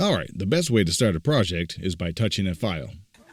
Alright, the best way to start a project is by touching a file.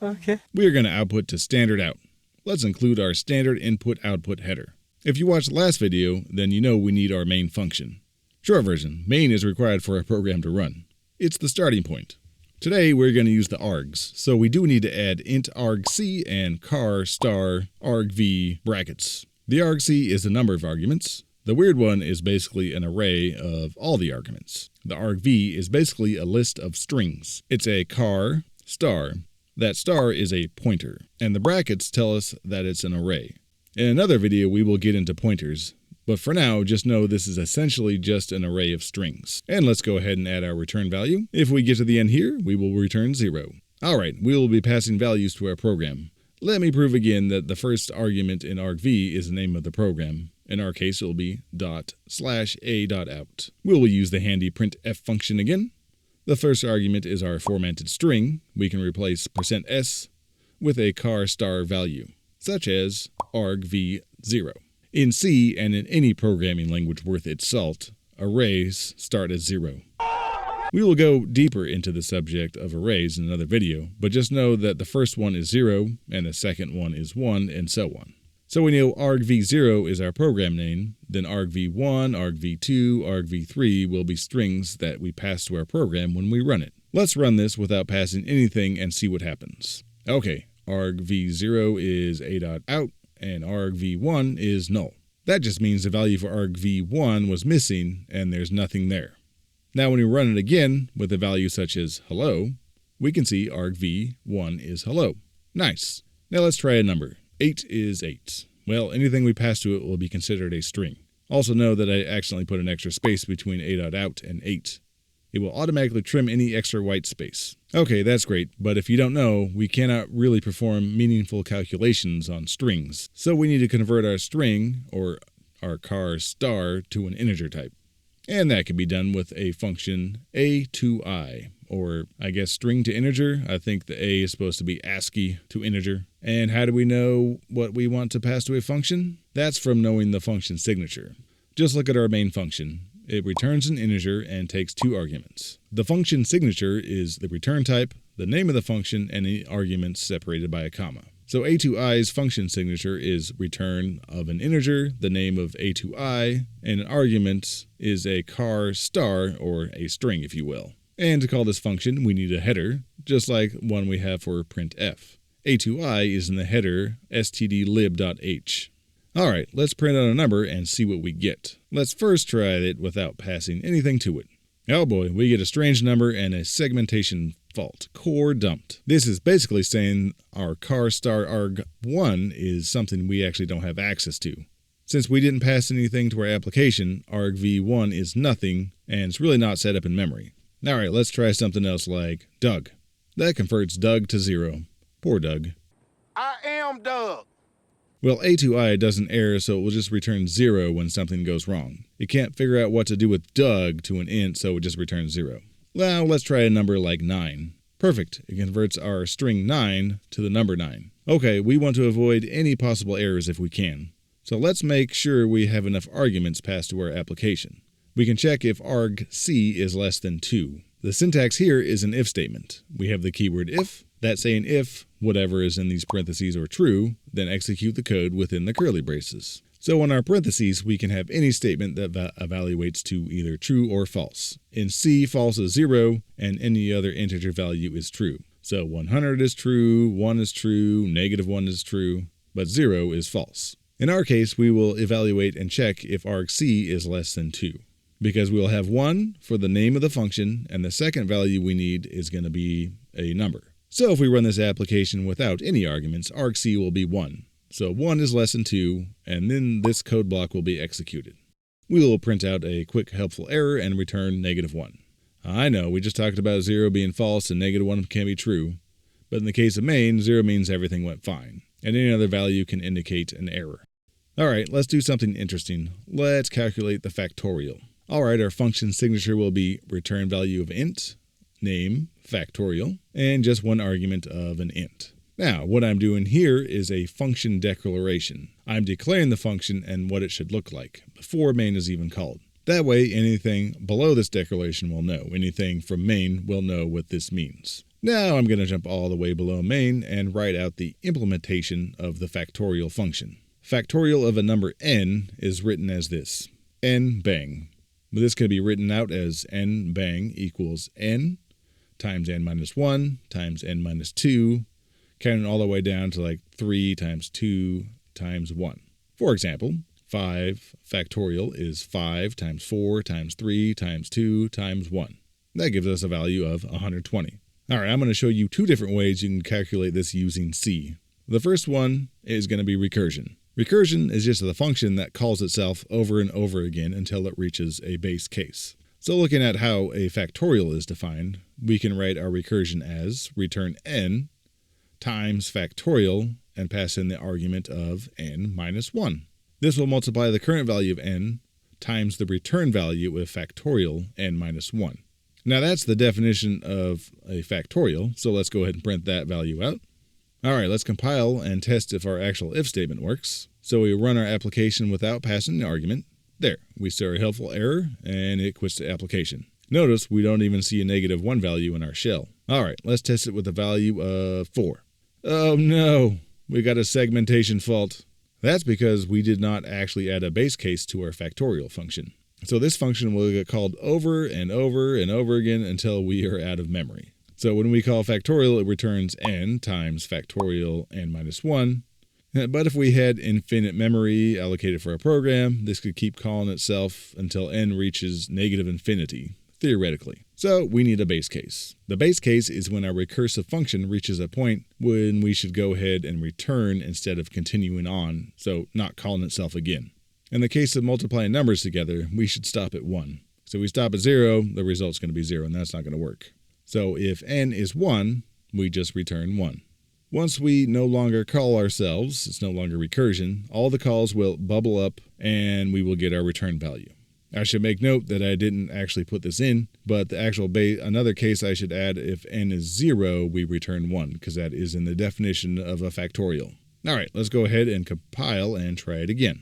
Okay. We are going to output to standard out. Let's include our standard input-output header. If you watched the last video, then you know we need our main function. Short version, main is required for a program to run. It's the starting point. Today we're going to use the args, so we do need to add int argc and char star argv brackets. The argc is the number of arguments. The weird one is basically an array of all the arguments. The argv is basically a list of strings. It's a char star. That star is a pointer, and the brackets tell us that it's an array. In another video we will get into pointers, but for now just know this is essentially just an array of strings. And let's go ahead and add our return value. If we get to the end here, we will return 0. Alright, we will be passing values to our program. Let me prove again that the first argument in argv is the name of the program. In our case it will be ./a.out. We will use the handy printf function again. The first argument is our formatted string. We can replace %s with a char star value, such as argv0. In C and in any programming language worth its salt, arrays start at 0. We will go deeper into the subject of arrays in another video, but just know that the first one is 0 and the second one is 1 and so on. So we know argv0 is our program name, then argv1, argv2, argv3 will be strings that we pass to our program when we run it. Let's run this without passing anything and see what happens. Okay, argv0 is a.out and argv1 is null. That just means the value for argv1 was missing and there's nothing there. Now when we run it again with a value such as hello, we can see argv1 is hello. Nice. Now let's try a number. 8 is 8. Well, anything we pass to it will be considered a string. Also know that I accidentally put an extra space between a.out and 8. It will automatically trim any extra white space. Okay, that's great, but if you don't know, we cannot really perform meaningful calculations on strings. So we need to convert our string, or our char star, to an integer type. And that can be done with a function a2i, or I guess string to integer. I think the a is supposed to be ASCII to integer. And how do we know what we want to pass to a function? That's from knowing the function signature. Just look at our main function. It returns an integer and takes 2 arguments. The function signature is the return type, the name of the function, and any arguments separated by a comma. So a2i's function signature is return of an integer, the name of a2i, and an argument is a char star, or a string if you will. And to call this function we need a header, just like one we have for printf. a2i is in the header stdlib.h. Alright, let's print out a number and see what we get. Let's first try it without passing anything to it. Oh boy, we get a strange number and a segmentation fault. Core dumped. This is basically saying our char star arg1 is something we actually don't have access to. Since we didn't pass anything to our application, argv1 is nothing and it's really not set up in memory. Alright, let's try something else like Doug. That converts Doug to 0. Poor Doug. I am Doug. Well, a2i doesn't error, so it will just return 0 when something goes wrong. It can't figure out what to do with Doug to an int, so it just returns 0. Now let's try a number like 9. Perfect, it converts our string 9 to the number 9. Okay, we want to avoid any possible errors if we can. So let's make sure we have enough arguments passed to our application. We can check if argc is less than 2. The syntax here is an if statement. We have the keyword if. That's saying if whatever is in these parentheses are true, then execute the code within the curly braces. So in our parentheses, we can have any statement that evaluates to either true or false. In C, false is 0, and any other integer value is true. So 100 is true, 1 is true, -1 is true, but 0 is false. In our case, we will evaluate and check if argc is less than 2. Because we'll have 1 for the name of the function, and the second value we need is going to be a number. So if we run this application without any arguments, argc will be 1. So 1 is less than 2, and then this code block will be executed. We will print out a quick helpful error and return -1. I know, we just talked about 0 being false and -1 can be true, but in the case of main, 0 means everything went fine, and any other value can indicate an error. Alright, let's do something interesting. Let's calculate the factorial. Alright, our function signature will be return value of int, name, factorial, and just one argument of an int. Now, what I'm doing here is a function declaration. I'm declaring the function and what it should look like, before main is even called. That way, anything below this declaration will know. Anything from main will know what this means. Now I'm going to jump all the way below main and write out the implementation of the factorial function. Factorial of a number n is written as this: n bang. This can be written out as n bang equals n times n minus 1 times n minus 2, counting all the way down to like 3 times 2 times 1. For example, 5 factorial is 5 times 4 times 3 times 2 times 1. That gives us a value of 120. All right, I'm going to show you two different ways you can calculate this using C. The first one is going to be recursion. Recursion is just the function that calls itself over and over again until it reaches a base case. So looking at how a factorial is defined, we can write our recursion as return n times factorial and pass in the argument of n minus 1. This will multiply the current value of n times the return value of factorial n minus 1. Now that's the definition of a factorial, so let's go ahead and print that value out. All right, let's compile and test if our actual if statement works. So we run our application without passing the argument. There, we see our helpful error, and it quits the application. Notice we don't even see a -1 value in our shell. All right, let's test it with a value of 4. Oh no, we got a segmentation fault. That's because we did not actually add a base case to our factorial function. So this function will get called over and over and over again until we are out of memory. So when we call factorial, it returns n times factorial n minus 1. But if we had infinite memory allocated for a program, this could keep calling itself until n reaches -infinity, theoretically. So we need a base case. The base case is when our recursive function reaches a point when we should go ahead and return instead of continuing on, so not calling itself again. In the case of multiplying numbers together, we should stop at 1. So we stop at 0, the result's going to be 0, and that's not going to work. So if n is 1, we just return 1. Once we no longer call ourselves, it's no longer recursion, all the calls will bubble up and we will get our return value. I should make note that I didn't actually put this in, but the actual another case I should add, if n is 0, we return 1, because that is in the definition of a factorial. All right, let's go ahead and compile and try it again.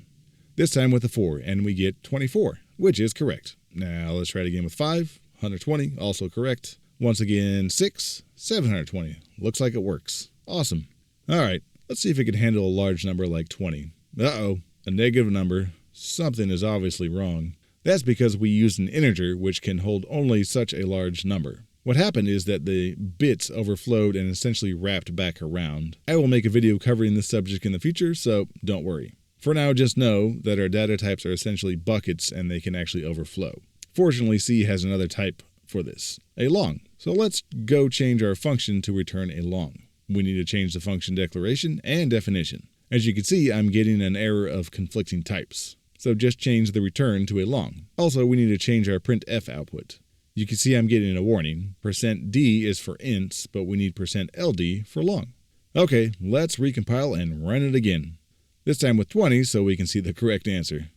This time with a 4, and we get 24, which is correct. Now let's try it again with 5, 120, also correct. Once again, 6, 720. Looks like it works. Awesome. All right, let's see if it can handle a large number like 20. Uh-oh, a negative number. Something is obviously wrong. That's because we used an integer which can hold only such a large number. What happened is that the bits overflowed and essentially wrapped back around. I will make a video covering this subject in the future, so don't worry. For now, just know that our data types are essentially buckets and they can actually overflow. Fortunately, C has another type for this, a long. So let's go change our function to return a long. We need to change the function declaration and definition. As you can see, I'm getting an error of conflicting types. So just change the return to a long. Also, we need to change our printf output. You can see I'm getting a warning. %d is for ints, but we need %ld for long. Okay, let's recompile and run it again. This time with 20 so we can see the correct answer.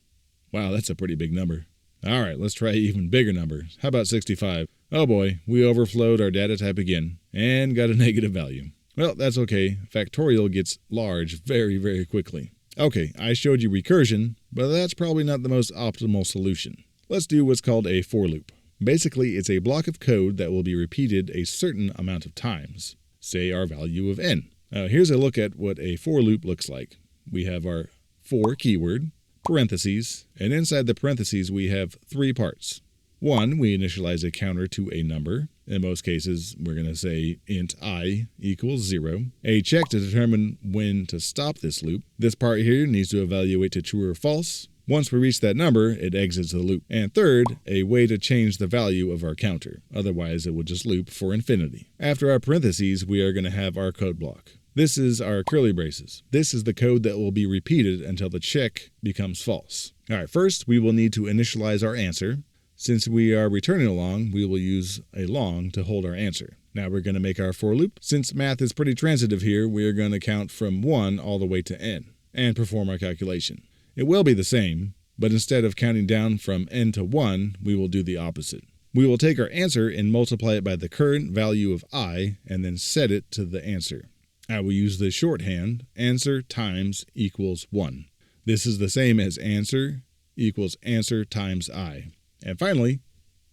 Wow, that's a pretty big number. All right, let's try even bigger numbers. How about 65? Oh boy, we overflowed our data type again and got a negative value. Well, that's okay. Factorial gets large very, very quickly. Okay, I showed you recursion, but that's probably not the most optimal solution. Let's do what's called a for loop. Basically, it's a block of code that will be repeated a certain amount of times, say our value of n. Here's a look at what a for loop looks like. We have our for keyword, parentheses, and inside the parentheses we have 3 parts. 1, we initialize a counter to a number. In most cases, we're going to say int I equals 0. A check to determine when to stop this loop. This part here needs to evaluate to true or false. Once we reach that number, it exits the loop. And third, a way to change the value of our counter. Otherwise, it will just loop for infinity. After our parentheses, we are going to have our code block. This is our curly braces. This is the code that will be repeated until the check becomes false. All right, first, we will need to initialize our answer. Since we are returning a long, we will use a long to hold our answer. Now we're going to make our for loop. Since math is pretty transitive here, we are going to count from 1 all the way to n and perform our calculation. It will be the same, but instead of counting down from n to 1, we will do the opposite. We will take our answer and multiply it by the current value of I and then set it to the answer. I will use the shorthand answer times equals 1. This is the same as answer equals answer times I. And finally,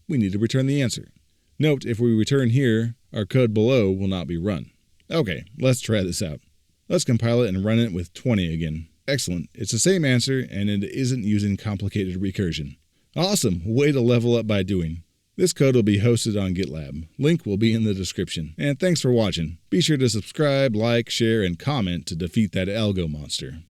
we need to return the answer. Note, if we return here, our code below will not be run. Okay, let's try this out. Let's compile it and run it with 20 again. Excellent, it's the same answer and it isn't using complicated recursion. Awesome, way to level up by doing. This code will be hosted on GitLab. Link will be in the description. And thanks for watching. Be sure to subscribe, like, share, and comment to defeat that algo monster.